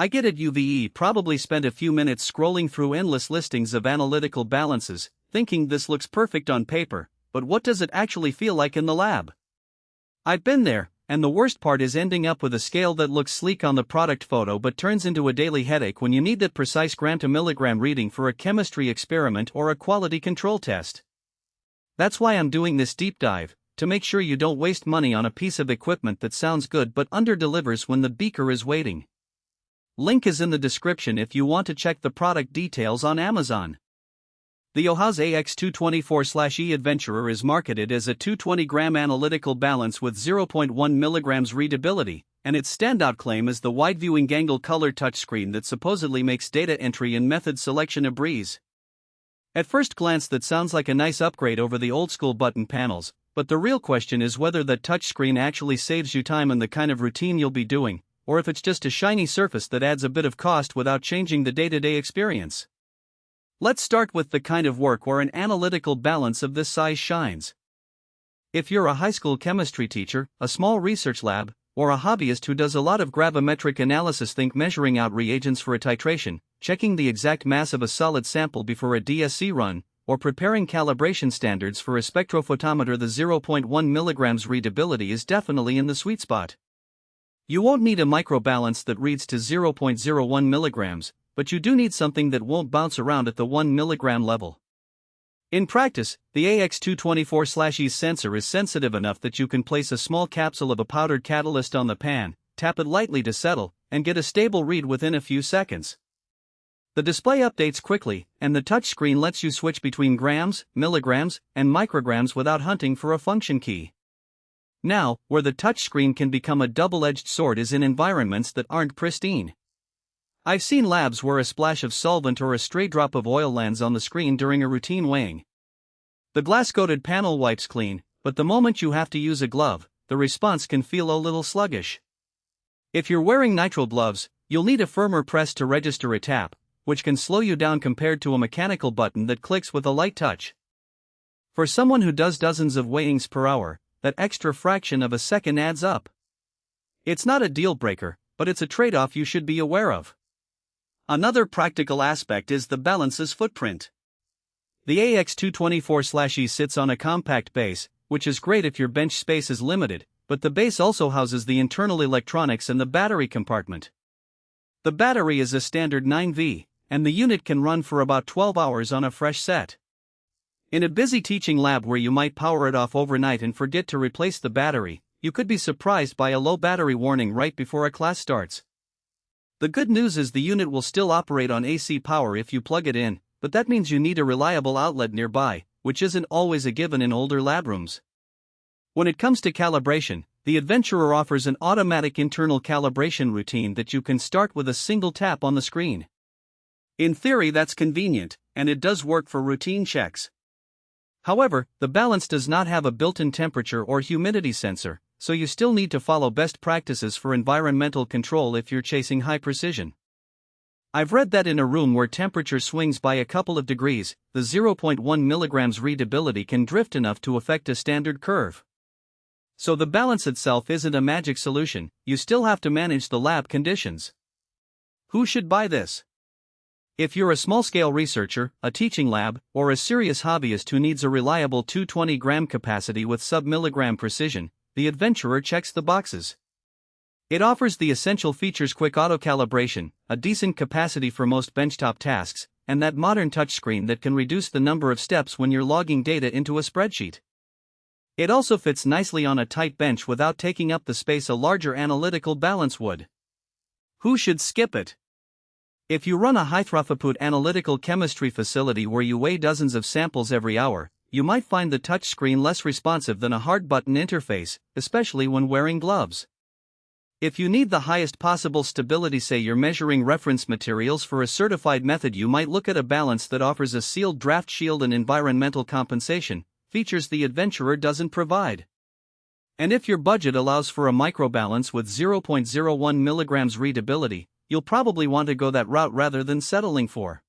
I get it. You've probably spent a few minutes scrolling through endless listings of analytical balances, thinking this looks perfect on paper, but what does it actually feel like in the lab? I've been there, and the worst part is ending up with a scale that looks sleek on the product photo but turns into a daily headache when you need that precise gram-to-milligram reading for a chemistry experiment or a quality control test. That's why I'm doing this deep dive, to make sure you don't waste money on a piece of equipment that sounds good but under-delivers when the beaker is waiting. Link is in the description if you want to check the product details on Amazon. The Ohaus AX224/E Adventurer is marketed as a 220-gram analytical balance with 0.1 mg readability, and its standout claim is the wide-viewing angle color touchscreen that supposedly makes data entry and method selection a breeze. At first glance, that sounds like a nice upgrade over the old-school button panels, but the real question is whether that touchscreen actually saves you time in the kind of routine you'll be doing, or if it's just a shiny surface that adds a bit of cost without changing the day-to-day experience. Let's start with the kind of work where an analytical balance of this size shines. If you're a high school chemistry teacher, a small research lab, or a hobbyist who does a lot of gravimetric analysis, think measuring out reagents for a titration, checking the exact mass of a solid sample before a DSC run, or preparing calibration standards for a spectrophotometer, the 0.1 mg readability is definitely in the sweet spot. You won't need a microbalance that reads to 0.01 mg, but you do need something that won't bounce around at the 1 mg level. In practice, the AX224/E's sensor is sensitive enough that you can place a small capsule of a powdered catalyst on the pan, tap it lightly to settle, and get a stable read within a few seconds. The display updates quickly, and the touchscreen lets you switch between grams, milligrams, and micrograms without hunting for a function key. Now, where the touchscreen can become a double-edged sword is in environments that aren't pristine. I've seen labs where a splash of solvent or a stray drop of oil lands on the screen during a routine weighing. The glass-coated panel wipes clean, but the moment you have to use a glove, the response can feel a little sluggish. If you're wearing nitrile gloves, you'll need a firmer press to register a tap, which can slow you down compared to a mechanical button that clicks with a light touch. For someone who does dozens of weighings per hour, that extra fraction of a second adds up. It's not a deal breaker, but it's a trade-off you should be aware of. Another practical aspect is the balance's footprint. The AX224/E sits on a compact base, which is great if your bench space is limited, but the base also houses the internal electronics and the battery compartment. The battery is a standard 9V, and the unit can run for about 12 hours on a fresh set. In a busy teaching lab where you might power it off overnight and forget to replace the battery, you could be surprised by a low battery warning right before a class starts. The good news is the unit will still operate on AC power if you plug it in, but that means you need a reliable outlet nearby, which isn't always a given in older lab rooms. When it comes to calibration, the Adventurer offers an automatic internal calibration routine that you can start with a single tap on the screen. In theory, that's convenient, and it does work for routine checks. However, the balance does not have a built-in temperature or humidity sensor, so you still need to follow best practices for environmental control if you're chasing high precision. I've read that in a room where temperature swings by a couple of degrees, the 0.1 mg readability can drift enough to affect a standard curve. So the balance itself isn't a magic solution, you still have to manage the lab conditions. Who should buy this? If you're a small-scale researcher, a teaching lab, or a serious hobbyist who needs a reliable 220-gram capacity with sub-milligram precision, the Adventurer checks the boxes. It offers the essential features: quick auto-calibration, a decent capacity for most benchtop tasks, and that modern touchscreen that can reduce the number of steps when you're logging data into a spreadsheet. It also fits nicely on a tight bench without taking up the space a larger analytical balance would. Who should skip it? If you run a high-throughput analytical chemistry facility where you weigh dozens of samples every hour, you might find the touchscreen less responsive than a hard button interface, especially when wearing gloves. If you need the highest possible stability, say you're measuring reference materials for a certified method, you might look at a balance that offers a sealed draft shield and environmental compensation, features the Adventurer doesn't provide. And if your budget allows for a microbalance with 0.01 mg readability, you'll probably want to go that route rather than settling for